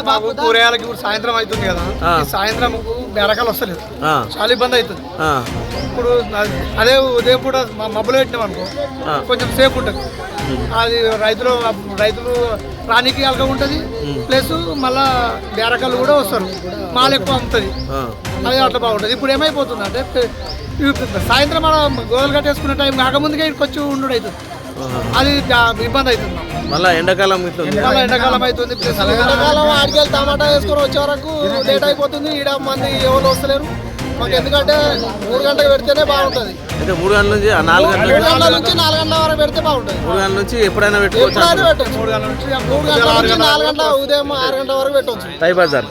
మాకు కూరగాయలకి ఇప్పుడు సాయంత్రం అవుతుంది కదా, సాయంత్రం బేరకాలు వస్తలేదు, చాలా ఇబ్బంది అవుతుంది. ఇప్పుడు అదే ఉదయం పూట మబ్బులు పెట్టినాం అనుకో కొంచెం సేఫ్ ఉంటుంది. అది రైతులు రానికి అలగా ఉంటుంది, ప్లస్ మళ్ళా బేరకాలు కూడా వస్తారు, మాల్ ఎక్కువ అమ్ముతుంది, అది అట్లా బాగుంటుంది. ఇప్పుడు ఏమైపోతుంది అంటే సాయంత్రం మనం గోదలు కట్టేసుకునే టైం కాకముందుకే ఇక్కడికి వచ్చి ఉండు అవుతుంది, అది ఇబ్బంది అవుతుంది. మళ్ళీ ఎండాకాలం ఎండాకాలం అవుతుంది, ఎండాకాలం ఆడికెళ్ళి టమాటా వేసుకొని వచ్చే వరకు లేట్ అయిపోతుంది. ఈడ మంది ఎవరు వస్తలేరు మాకు, ఎందుకంటే 3 గంటలకు పెడితేనే బాగుంటుంది. అయితే 3 గంటల నుంచి 4 గంటల నుంచి 4 గంటల వరకు పెడితే బాగుంటుంది. 3 గంటల నుంచి ఎప్పుడైనా పెట్టుకోవచ్చు. 3 గంటల నుంచి 4 గంటల ఉదయం 6 గంటల వరకు పెట్టవచ్చు. టై బజార్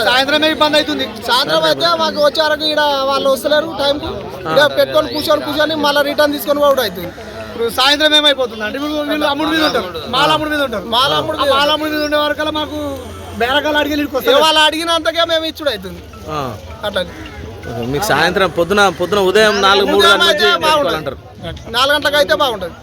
సాయంత్రమే ఇబ్బంది అవుతుంది. సాయంత్రం అయితే మాకు వచ్చే వరకు ఇక్కడ వాళ్ళు వస్తలేరు, టైంకు పెట్టుకొని కూర్చొని మళ్ళీ రిటర్న్ తీసుకొని పోవడం అవుతుంది. ఇప్పుడు సాయంత్రం ఏమైపోతుంది అంటే వీళ్ళు అమ్ముడు మీద ఉంటారు, మాల అమ్ముడు మీద ఉంటారు. మాల అమ్ముడు మీద ఉండే వరకు మాకు బేరకాలు అడిగి వాళ్ళు అడిగినంతగా మేము ఇచ్చుడు అవుతుంది. అట్లా మీకు సాయంత్రం పొద్దున ఉదయం 4-3 గంటల నుంచి 4 గంటలకు అయితే బాగుంటుంది.